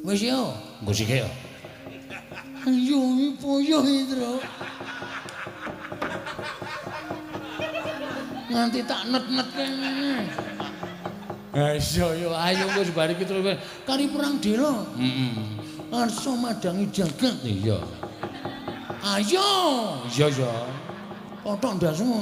Wis yo. Nggo sik yo. Ayo poyo Indra. Nganti tak net-net kene. Ha iya yo ayo wis bariki terus kari perang dela. Arsa madangi jagat. Iya. Ayo. Iya ya. Potok ndasmu.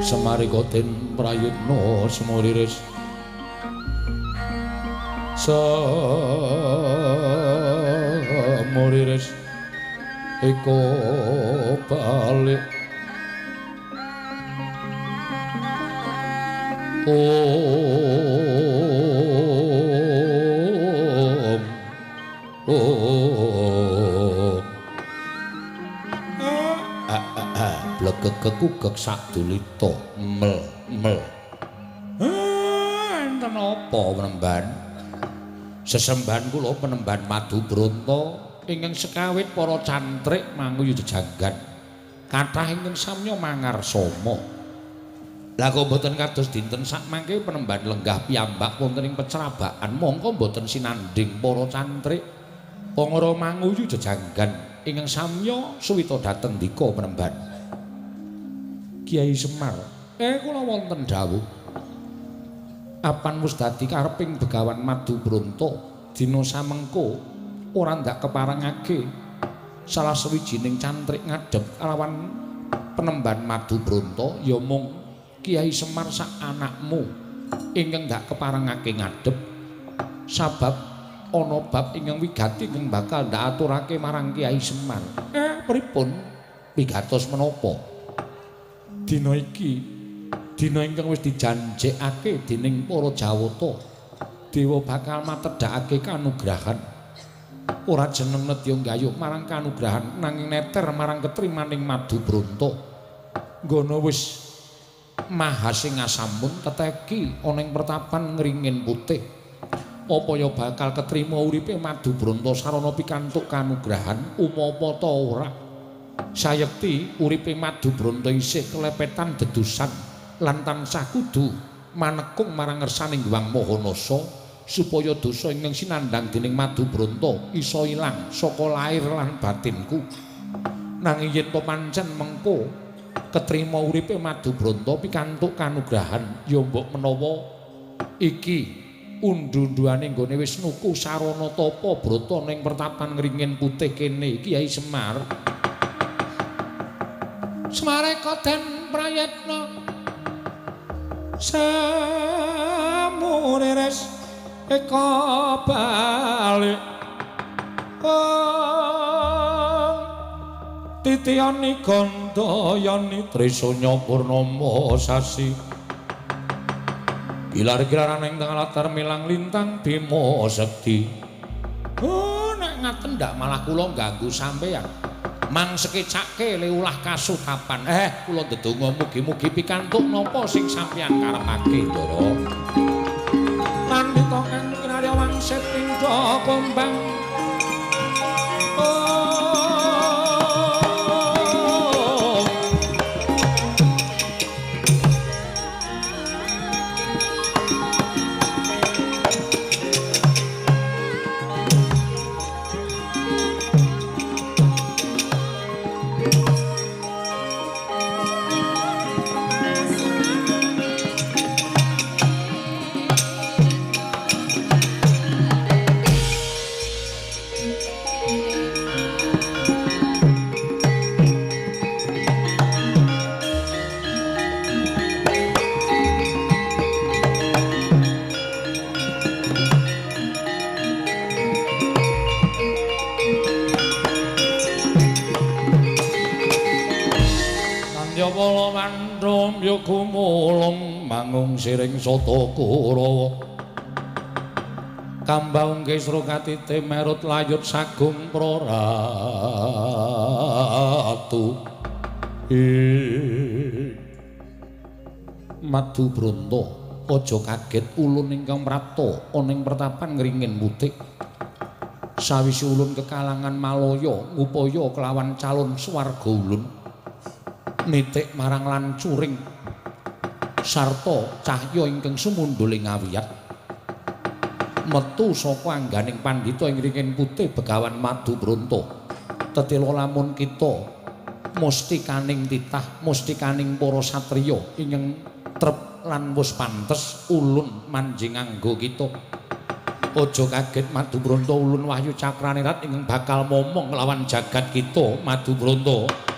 Semarikoten prayitna semuriris semuriris eko balik blekekekugek sadulita mel enten apa penemban sesembahan kula penemban Madu Bronto ingkang sekawit para cantrik manguyu jejanggan kathah ingkang samya mangarsama lah kok mboten kados dinten sak mangke penemban lenggah piyambak wonten ing pecerabakan mongko mboten sinanding para cantrik pangara manguyu jejanggan ingkang samya suwita dhateng ndika penemban Kiai Semar, kula wonten dawuh. Apan wis dadi kareping Begawan Madu Bronto dina samengko ora ndak keparengake salah sawijining cantrik ngadhep kalawan penemban Madu Bronto ya mung Kiai Semar sak anakmu ingkang ndak keparengake ngadhep sabab ana bab ingkang wigati ingkang bakal ndak aturake marang Kiai Semar. Pripun wigatos menapa? Dina iki dina ingkang wis dijanjekake dening para Jawata dewa bakal matedhakake kanugrahan ora jeneng nedya gayuh marang kanugrahan nanging neter marang ketrimaning Madu Bronto nggono wis maha sing asamun teteki ana ing pertapan ngringin putih apa ya bakal ketrima uripe Madu Bronto sarana pikantuk kanugrahan umapa ta ora sayekti uripe Madu Bronto isih kelepetan dedusan lan tansah kudu manekung marang ngersaning Hyang Mahanasa supaya dosa ingkang sinandhang dening Madu Bronto isa ilang saka lair lan batinku nanging yen to pancen mengko ketrima uripe Madu Bronto pikantuk kanugrahan ya mbok menawa iki undu-unduane nggone wis nuku sarana tapa brata ning pertapan ngringin putih kene Kiai Semar Semareka den prayitna samuriris eka balik titiyani gandayani trisanya purnama sasi gilar-gilaran ing tengah latar milang lintang bima sekti nek ngaten ndak malah kula ganggu sampeyan mang sekecake le ulah kasutapan kula ndedonga mugi-mugi pikantuk napa sing sampeyan karepake Ndara pandhita kang kinarya wangsit pindha kombang kumulung mangung siring soto Kurawa Kambang Kesra katite merut layut sagung praratu Madu Bronto aja kaget ulun ingkang mrapta ana ing pertapan ngringin mutik sawise ulun kekalangan malaya ngupaya kelawan calon swarga ulun nitik marang lan curing sarta cahya ingkang sumundul ing ngawiyat metu saka angganing pandhita ing ringin putih Begawan Madu Bronto tetela lamun kita mustikaning titah mustikaning para satriya ingkang trep lan wis pantes ulun manjing nganggo kita aja kaget Madu Bronto ulun Wahyu Cakranirat ingkang bakal momong lawan jagat kita Madu Bronto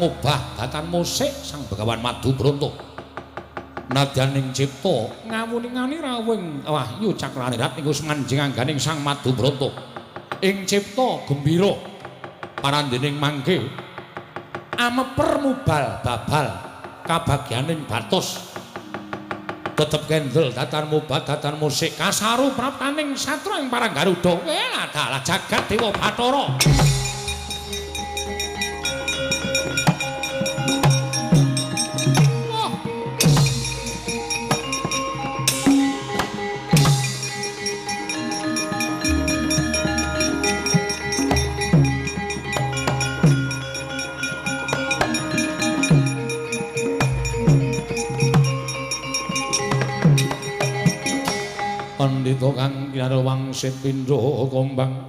ngobah datan musik sang Begawan Madu Bronto nadyaning cipta ngawuningani rawuh Wahyu Cakranirat niku manjing angganing sang Madu Bronto ing cipta gembira parandening mangke ameper mubal babal kabagyaning batos tetep kendel datan mubah datan musik kasaru praptaning satra ing parang Garuda adalah jagat Dewa Bathara Pandhita kang kinarya wangsit pindha kombang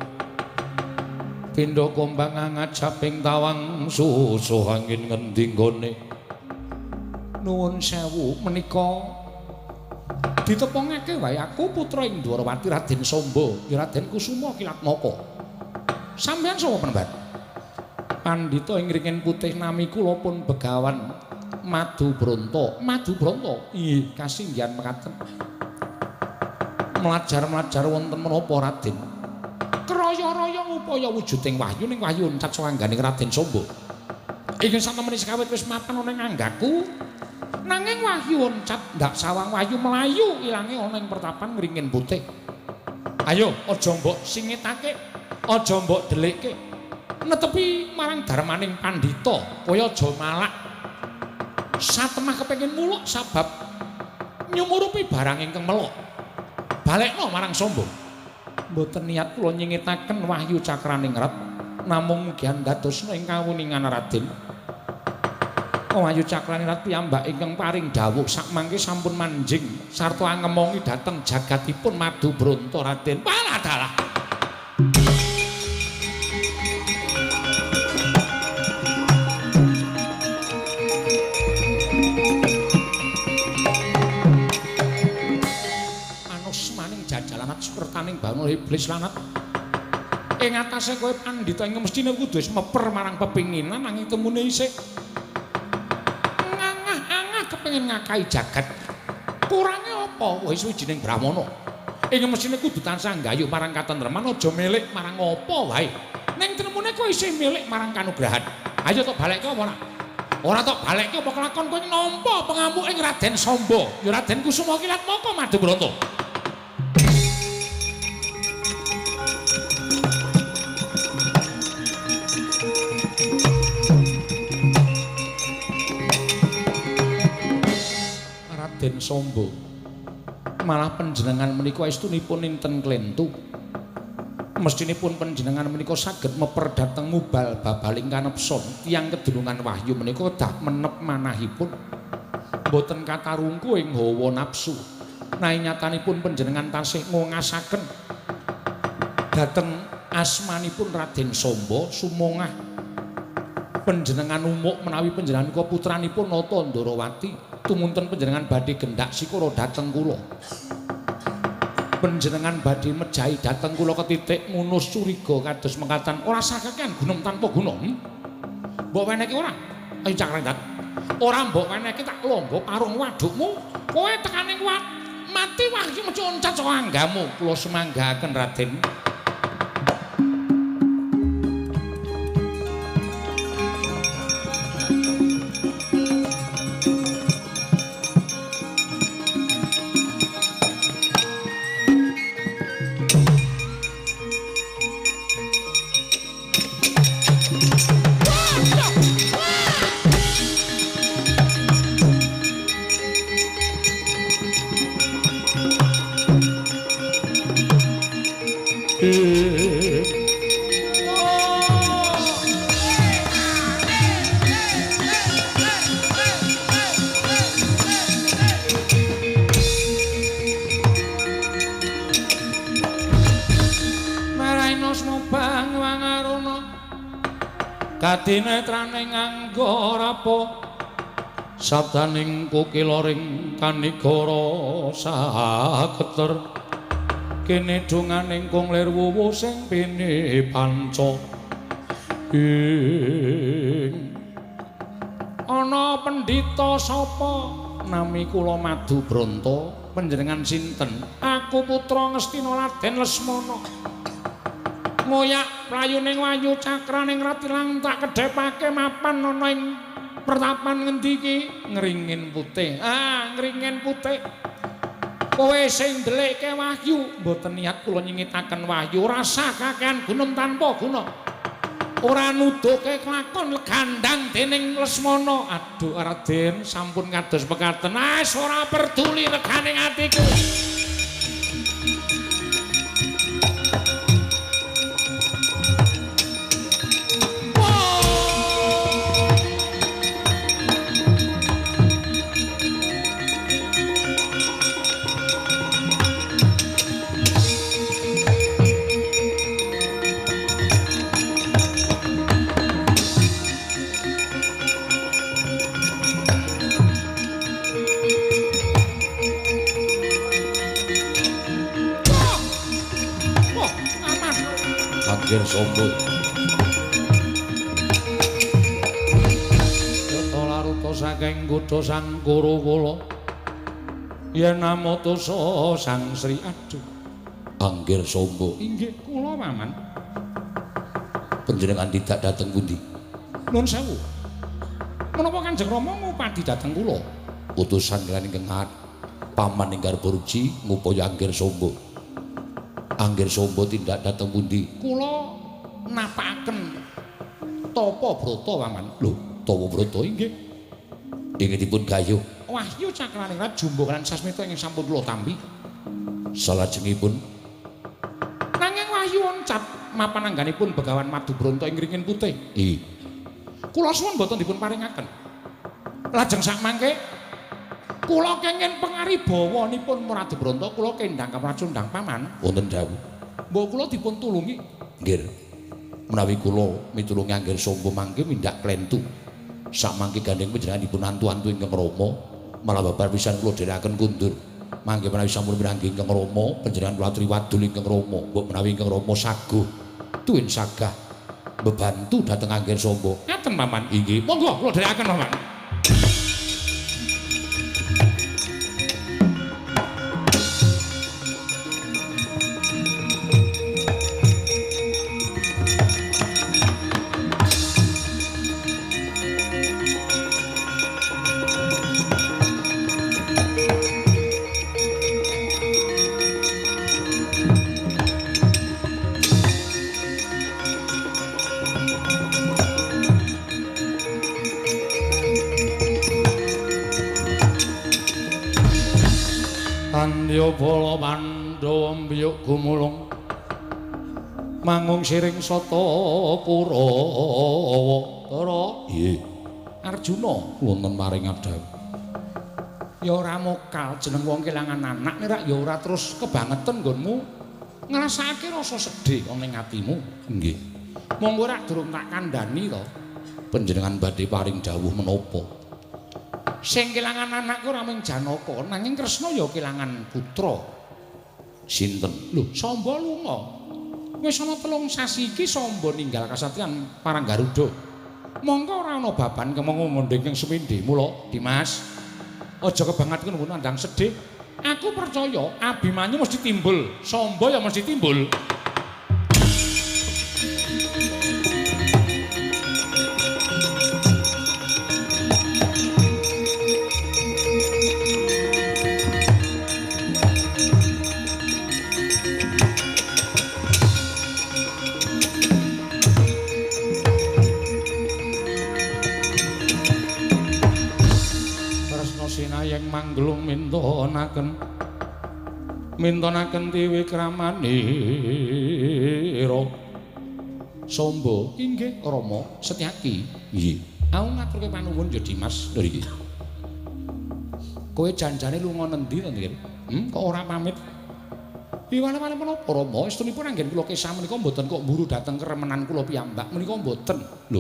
ngajaping tawang susuh angin ngendi nggone nuwun sewu menika ditepungake wae aku putra ing Dwarawati Raden Samba ya Raden Kusuma Kilatmaka sampeyan sapa penembat pandhita ing ringin putih nami kula pun Begawan Madu Bronto inggih kasinggihan mekaten melajar wonten menapa Raden kraya-raya upaya wujuding wahyu ning wahyu encat sawangganing Raden Samba ingkang satemene sekawit wis mapan ana ing anggaku nanging wahyu encat ndak sawang wahyu melayu ilange ana ing pertapan ngringin putih ayo aja mbok singitake aja mbok delikke netepi marang darmaning pandhita kaya aja malak satemah kepengin muluk sabab nyumurupi barang ingkang melok balekno marang Samba mboten niat kula nyingitaken Wahyu Cakraningrat namung mugi andadosna ing kawuningan Raden Wahyu Cakraningrat piyambak ingkang paring dawuh sakmangke sampun manjing sarta angemongi dhateng jagatipun Madu Bronto Raden paladalah sertaning banul iblis lanat. Ing atase kowe pandhita ing mestine kudu wis meper marang pepinginan nanging temune isih ngangah-angah kepengin ngakai jagat. Kurange apa? Wis wijining brahmana. Ing mestine kudu tansah nggayuh marang katentreman aja milik marang apa wae. Ning temune kowe isih milik marang kanugrahan. Ayo tok balekke apa ora? Ora tok balekke apa kelakon kowe nampa pengamuk ing Raden Samba. Ya Raden Kusuma Kilat Maka Madubranta. Raden Samba. Malah panjenengan menika estunipun inten klentu. Mestinipun panjenengan menika saged meper dhateng mubal babaling kanepson tiyang kedulungan wahyu menika kedah menep manahipun boten katarungku ing hawa nafsu nanging nyatanipun panjenengan tasih ngongasaken dhateng asmanipun Raden Samba sumongah panjenengan umuk menawi panjenengan menika putranipun Nata Ndarawati tumunten panjenengan badhe gendak sikara dhateng kula. Panjenengan badhe mejahi dhateng kula ketitik ngunus curiga kados mengkatan ora sakekan gunung tanpa guna. Mbok weneki ora? Ayo Cak Rendat. Ora mbok weneki tak lomba parung wadukmu. Kowe tekane kuat mati wahyu mecu oncat saka anggamu. Kula semanggaken Raden. Kadinetraning nganggo rapo sabdaning kukiloring kanigara saketer kene donganing kunglir wuwu sing pene panca ing ana pendhita sapa nami kula Madubranta panjenengan sinten aku putra Ngastina Raden Lesmana ngoyak playuning wayu cakraning ratilang tak kedhepake mapan ana ing pertapan ngendi iki ngringin putih ngringin putih kowe sing ndelikke wahyu mboten niat kula nyingitaken wahyu rasa kakehan gunung tanpa guna ora nuduhke kelakon gandang dening Lesmana aduh Raden sampun kados mekaten ora peduli reganing atiku. Angger Samba Yata laruta saking kutha Sangkara kula yen namotosa Sang Sri aduh Angger Samba inggih kula Paman panjenengan tidak dateng pundi nuwun sewu menapa Kanjeng Rama ngupadi dateng kula utusan ingkang Paman ingkang Burji ngupaya Angger Samba Angger Samba tindak dateng pundi? Kula napakaken Tapa Brata Paman. Lho, Tapa Brata inggih. Inggih dipun gayuh wahyu cakraningrat jumbo kan sasmita ingkang sampun kula tampi. Salajengipun nanging wahyu oncat mapan angganipun Begawan Madubranta ing Ringin Putih. Kula suwun boten dipun paringaken. Lajeng sakmangke kula kenging pangaribawanipun Madubranta kula kendhang kapracundhang Paman. Wonten dawuh. Mbok kula dipun tulungi. Nggih. Menawi kula mitulungi Angger Samba mangke mindhak klentu. Sakmangke gandeng panjenengan dipun antu-antu ingkang Rama, malah babar pisan kula dherekaken kundur. mangke menawi sampun miranggi ingkang Rama panjenengan kula aturi wadul ingkang Rama mbok menawi ingkang Rama saguh tuwin sagah bebantu dhateng Angger Samba ngaten paman inggih monggo kula dherekaken paman Andya bala Pandhawa mbiyuk gumulung mangung siring sata Kurawa Tara nggih Arjuna wonten maring adhawu ya ora mokal jeneng wong kelangan anak nek rak ya ora terus kebangetan nggonmu ngrasakake rasa sedih ana ing atimu nggih monggo rak durung tak kandhani to panjenengan badhe paring dawuh menapa sing kelangan anakku ora mung Janaka nanging Kresna ya kelangan putra sinten lho Samba lunga wis ana 3 sasi iki Samba ninggal kasatriyan Paranggaruda mongko ora ana baban kemengko ngondheng ing Semindhe mula Dimas aja kebangetan ngono andang sedih aku percaya Abimanyu mesti timbul Samba ya mesti timbul Sinayeng manglung mintonaken tiwi kramanira Samba inggih Rama Setyaki nggih aku ngaturke panuwun ya Dimas lho iki kowe janjane lunga nendi to nggih kok ora pamit piwale-wale menapa Rama estunipun anggen kula kesah menika mboten kok mburu dhateng keremenan kula piyambak menika mboten lho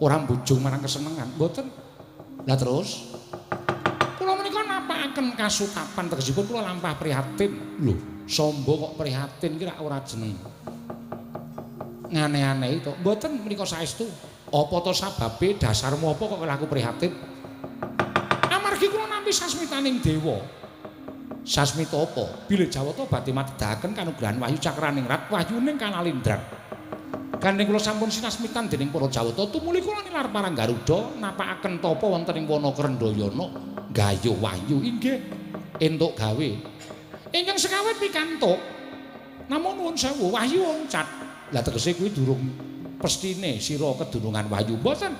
ora mbujung marang kesenengan mboten lah terus kula menika napakaken kasutapan tegesipun kula lampah prihatin. Lho, Samba kok prihatin ki ora jeneng. Ngane-aneh to. Mboten menika saestu. Apa to sababe dasarmu apa kok aku prihatin? Amargi kula nampi sasmitaning dewa. Sasmita apa? Bilih Jawata badhe matedahaken kanugrahan wahyu cakraning rat wahyuning Kanalindran. Kanthi kula sampun sinasmitan dening para Jawata tumuli kula nilar Paranggaruda napakaken tapa wonten ing wana Krendayana. Gayuh wahyu inggih entuk gawe ingkang sekawit pikantuk namung nuwun sewu wahyu oncat lah tegese kuwi durung pestine sira kedunungan wahyu mboten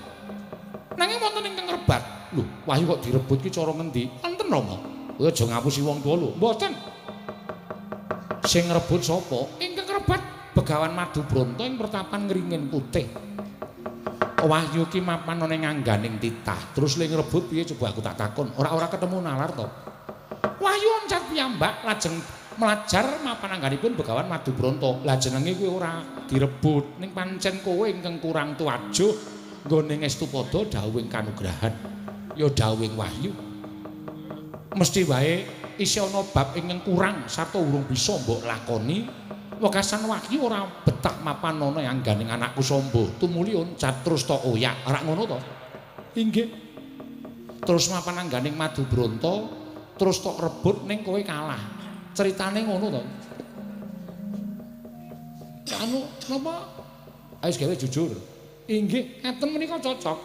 nanging wonten ingkang rebat lho wahyu kok direbut ki cara ngendi enten Rama kowe aja ngapusi wong tuwa lho mboten sing ngrebut sapa ingkang rebat Begawan Madubronto ing pertapan Ngringin Putih wahyu ki mapan ana ing angganing titah terus le ngrebut piye coba aku tak takon ora ketemu nalar to wahyu oncat piyambak lajeng melajar mapan angganipun Begawan Madubronto lah jenenge kuwi ora direbut ning pancen kowe ingkang kurang tuwajuh nggone Estupada dawuhing kanugrahan ya dawuhing wahyu mesti wae isih ana bab ingkang kurang sarta urung bisa mbok lakoni wekasan wahyu ora betah mapan ana angganing anakku Samba tumuli oncat terus tok oyak ora ngono to inggih terus mapan angganing Madubronto terus tok rebut ning kowe kalah ceritane ngono to anu napa ayo gawe jujur inggih ngaten menika cocok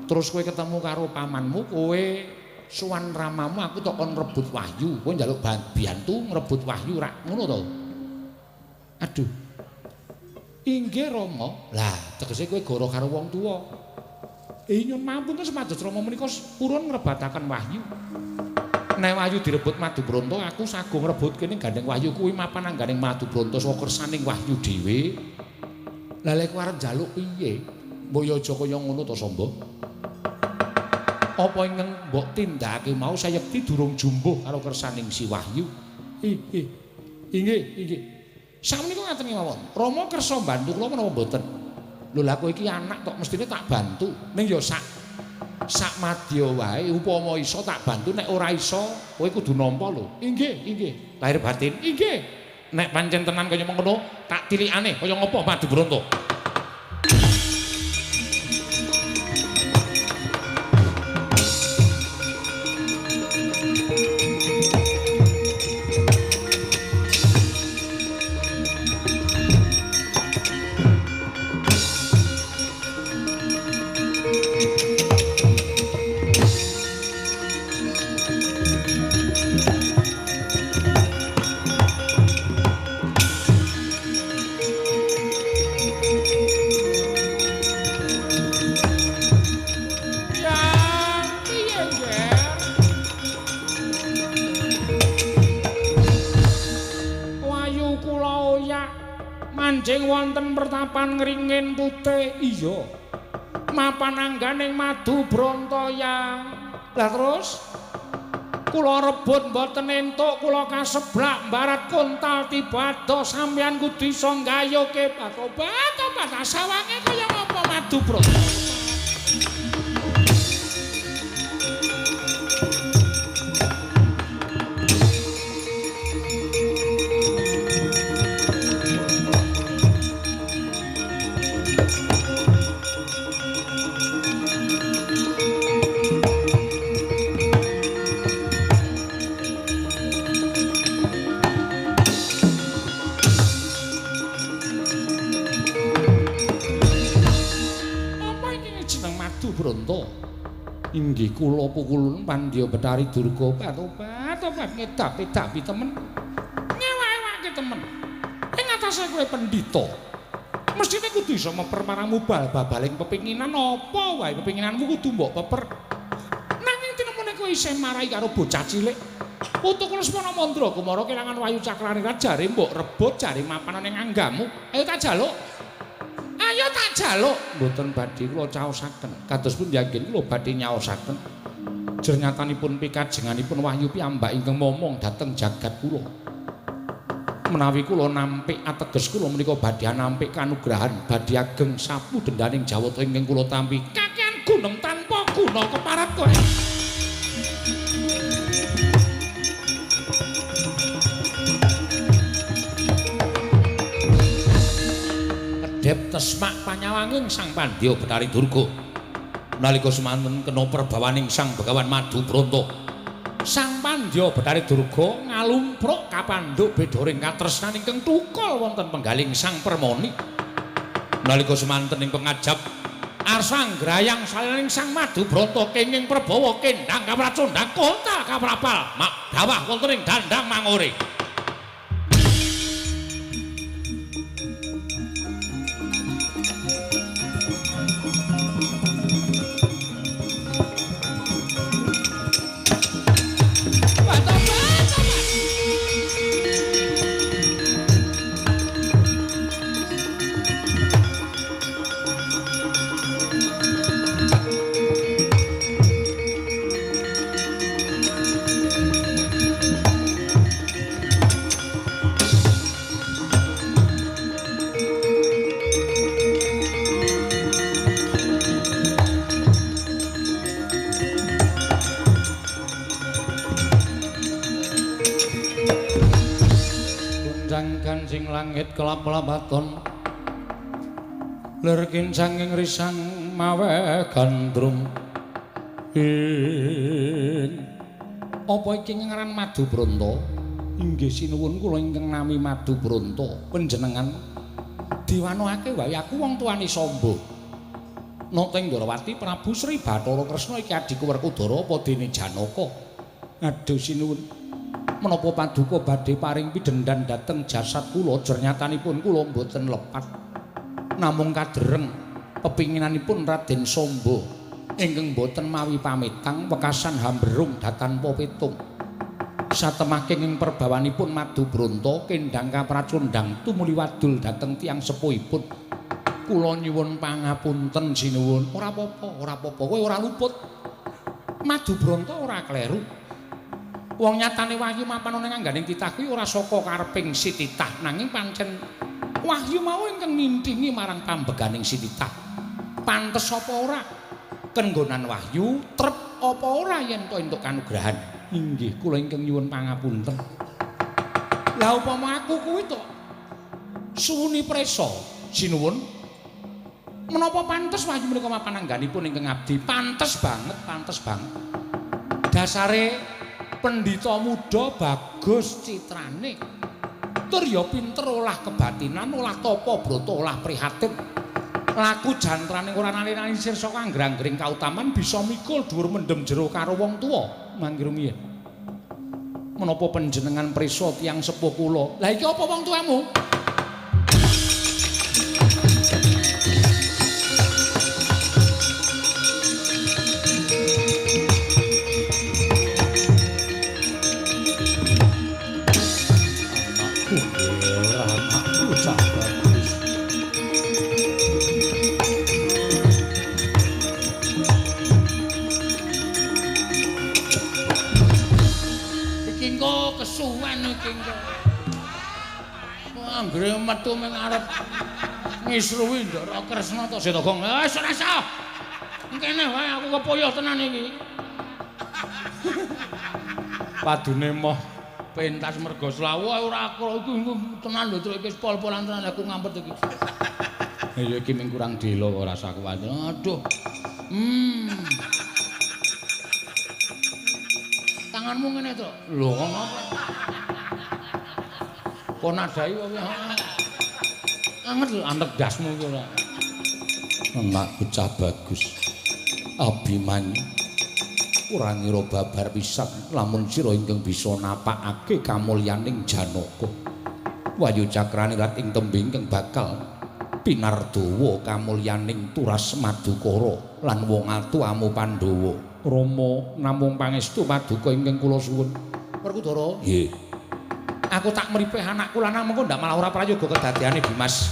terus kowe ketemu karo pamanmu kowe suwan ramamu aku tok kon rebut wahyu kowe njaluk bantu ngrebut wahyu rak ngono to aduh inggih Rama lah tegese kowe goro karo wong tuwa nyun mampun semados Rama menika purun ngrebataken wahyu nek wahyu direbut Madubronto aku sagung ngrebut kene gandeng wahyu kuwi mapan angganing Madubronto saka kersaning wahyu dhewe lah lek arep njaluk piye mbok ya aja kaya ngono to Samba apa ingkang mbok tindakake mau sayekti durung jumbuh karo kersaning si wahyu inggih sakmenika ngaten mawon. Rama kersa bantu kula menapa mboten? Lho lah kowe iki anak tok mestine tak bantu. Ning ya sak sak madya wae upama iso tak bantu nek ora iso kowe kudu nampa lho. Inggih. Lahir batin. Inggih. Nek pancen tenan kaya mengkono tak tilikane kaya ngopo Madu Bronto. Manjing wonten pertapan ngringin putih iya mapan angganing Madu Bronto ya lah terus kula rebut mboten entuk kula kaseblak barat kontal tibado sampeyan kudu iso nggayuke obat sawange kaya apa Madu Bronto. Bronto inggih kula pukulun Pandya Betari Durga obat ngedapi temen ngewek-ewake temen ing atase kowe pendhita mestine kudu iso mempermaramu bal-baling pepinginan apa wae pepinginanmu kudu mbok peper nanging tinemune kowe isih marai karo bocah cilik utuk Lesmana Mandra Kumara kelangan Wayu Cakranirat jare mbok rebut jare mapan ning anggamu ayo tak jaluk mboten badhe kula caosaken kados pun yakin kula badhe nyaosaken jernyatanipun pikajenganipun Wahyu piyambak ingkang momong dhateng jagat kula menawi kula nampik ateges kula menika badhe nampik kanugrahan badhe ageng sapu dendaning jawata ingkang kula tampi kakehan gunung tanpa guna keparat kowe Dep tesmak panyawanging Sang Pandya Betari Durga nalika semanten kena perbawaning Sang Begawan Madu Bronto Sang Pandya Betari Durga ngalumpruk kapandhuk beda ring katresnan ingkang tukul wonten penggaling Sang Permoni nalika semanten ing pengajap arsang grayang salining Sang Madu Bronto kenging prabawa kendhang kapracundhang kota kaprapal mak dawah wonten ing dandang mangore Kancing langit kelap-lapaton lir kincanging risang mawe gandrung apa iki ngaran Madu Bronto inggih sinuwun kula ingkang nami Madu Bronto panjenengan diwanokake wae aku wong tuane Samba Noteng Ndrawati Prabu Sri Bathara Kresna iki adhiku Werkudara apa dene Janaka aduh sinuwun menapa paduka badhe paring pidendhan dhateng jasad kula jernyatanipun kula mboten lepat namung kadereng pepinginanipun Raden Samba ingkang mboten mawi pamitang wekasan hamberung datanpa petung satemaking ing perbawanipun Madu Bronto kendhang kapracundhang tumuli wadul dhateng tiyang sepuhipun kula nyuwun pangapunten sinuwun ora apa-apa kowe ora luput Madu Bronto ora kleru wong nyatane Wahyu mapan ning angganing titah kuwi ora saka kareping si titah nanging pancen Wahyu mau ingkang nintingi marang pambeganing si titah pantes apa ora kenggonan wahyu trep apa ora yen to entuk kanugrahan. Inggih kula ingkang nyuwun pangapunten. Lah upama aku kuwi to suwuni presa sinuwun menapa pantes wahyu menika mapanangganipun ingkang abdi pantes banget dasare pendhita muda bagus citrane tur ya pinter olah kebatinan olah tapa brata olah prihatin laku jantrane ora naleni sirsa anggrang-anggring kautaman bisa mikul dhuwur mendem jero karo wong tuwa mangke rumiyin menapa panjenengan prisa tiyang sepuh kula lah iki apa wong tuamu anggere metu ming arep ngisruwi Ndara Kresna to Setagong. Wis ora usah. Kene wae aku kepoyo tenan iki. Padune moh pentas merga slawu ora aku iku tenan lho iki wis pol-polan tenan aku ngampet iki. Ya iki ming kurang delo ora usah kuwatir. Aduh. Tanganmu ngene to. Lho ngono apa? Kok nadai wae. Anget lho antek dasmu iki ora. Enak bocah bagus. Abimanyu. Ora ngira babar pisan lamun sira ingkang bisa napakake kamulyaning Janaka. Wayu Cakraningrat ing tembe ingkang bakal pinardawa kamulyaning Turas Madukara lan wong atuamu Pandhawa. Rama namung pangestu paduka ingkang kula suwun. Werkudara. Nggih. Aku tak mripih anakku lanang mengko ndak malah ora prayoga kedadiane Dimas.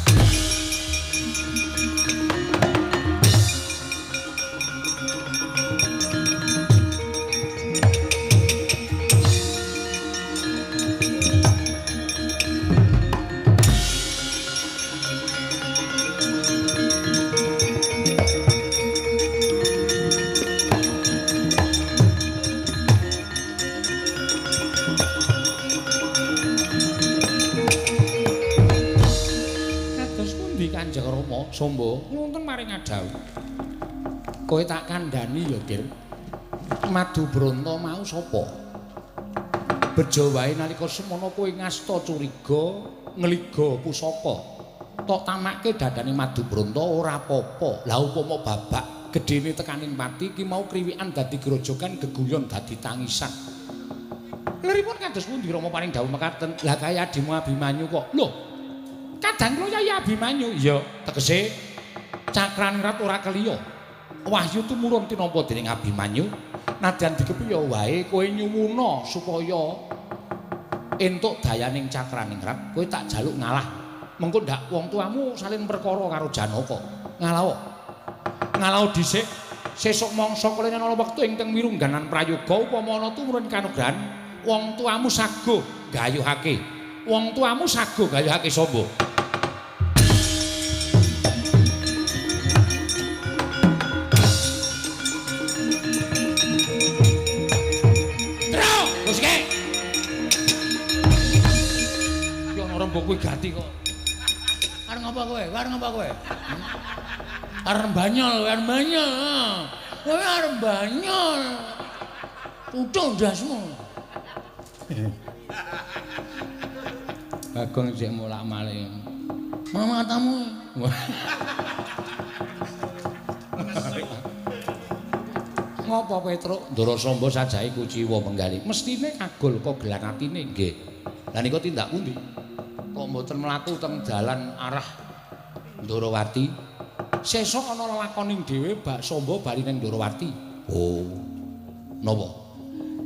Sombo ngonten maring adhawu. Kowe tak kandhani ya, Dir. Madu Bronto mau sapa? Bejo wae nalika semono kowe ngasta curiga, ngliga pusaka. Tok tamakke dadane Madu Bronto ora apa-apa. Lah upama babak gedene tekaning pati iki mau kriwikan dadi grojogan geguyon dadi tangisan. Leripun kados pundi Rama paring dawuh mekaten? Lah kaya Adimu Abimanyu kok. Lho, kadang kula Yai Abimanyu. Iya, tegese Cakraningrat ora keliya. Wahyu tumurun tinampa dening Abimanyu. Nadyan dikepiya wae kowe nyuwuna supaya entuk dayaning Cakraningrat, kowe tak jaluk ngalah. Mengko ndak wong tuamu salin perkara karo Janaka. Ngalah. Ngalah dhisik. Sesuk mangsa kalene ana wektu ingkang mirungganan prayoga upama ana tumurun kanugrahan, wong tuamu saguh gayuhake. Wong tuamu saguh gayuhake sapa? Kowe gati kok. Arep ngapa kowe? Arep ngapa kowe? Arep banyol. Kowe arep banyol. Tutuk ndasmu. Bagong sik mulak-malik. Mama tamu. Ngopo Petruk? Ndara Samba sajahe kuciwa penggali. Mestine kagul kok gelan atine nggih. Lah nika tindak pundi? Kok mboten mlaku teng dalan arah Ndarawati. Sesuk ana lakoning dhewe Bak Samba bali ning Ndarawati. Oh. Napa?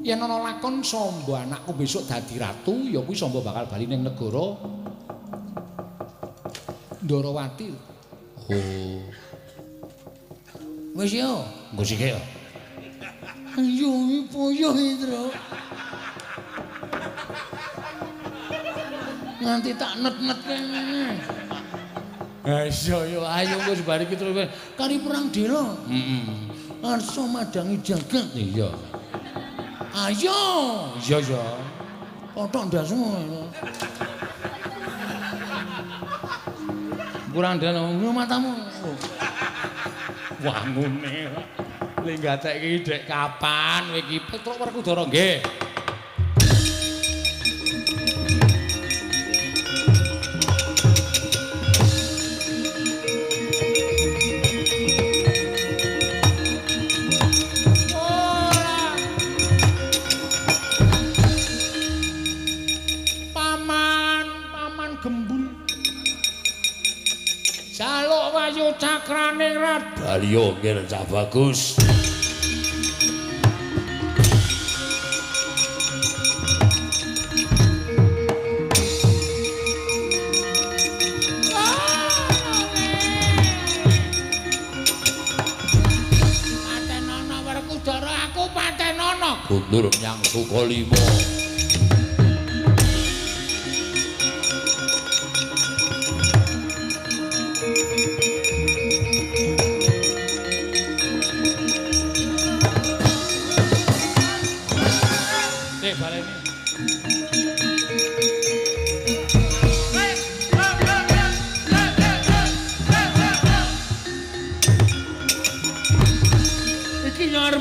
Yen ana lakon Samba anakku besok dadi ratu, ya kuwi Samba bakal bali ning negara Ndarawati. Oh. Wis yo, nggo sik yo. Ayo poyo Indra. Nganti tak net-net kene. Ha iya yo ayo wis bar iki terus kari perang dela. arsa madangi jagat iya. Ayo, iya ya. Kotok ndasmu. Kurang dene matamu. Wangune. Lenggatek iki dek kapan kowe iki Petruk Werkudara nggih. Jaluk wayu cakrane rat Balya nggih cah bagus. Patenono Werkudara aku patenono. Kundur nyang Sukalima.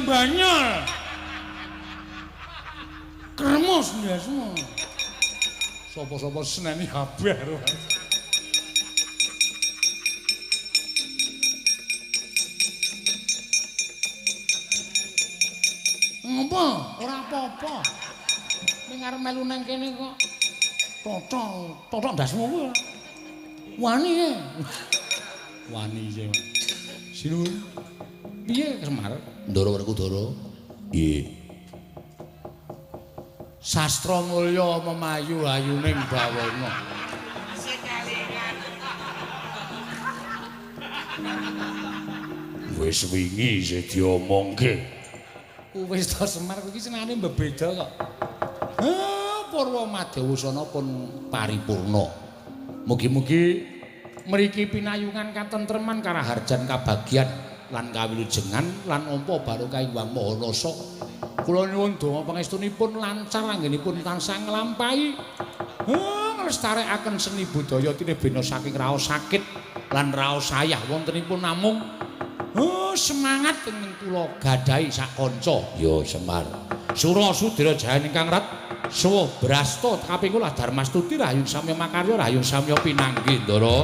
Banyol kremus ndasmu sapa-sapa seneni kabar ngopo ora apa-apa ning arep melu nang kene kok totok ndasmu kuwi wani ya sinuwun piye Semar Ndara Werkudara nggih sastra mulya memayu ayuning bawana wis wingi isih diomongke wis to Semar kuwi senengane mbeda kok Purwa Madewasana pun paripurna mugi-mugi mriki pinayungan katentreman karaharjan kabagyan lan kawilujengan lan ampa barokah Hyang Maha Rasa kula nyuwun donga pangestunipun lancar anggenipun tansah nglampahi nglestarekaken seni budaya tinebena saking raos sakit lan raos sayah wontenipun namung semangat ingkang kula gadhahi sak kanca ya Semar Sura Sudira Jaya ingkang rat saha brasta kaping kula Darmastuti Rahayu Samya Makarya Rahayu Samya Pinanggih Ndara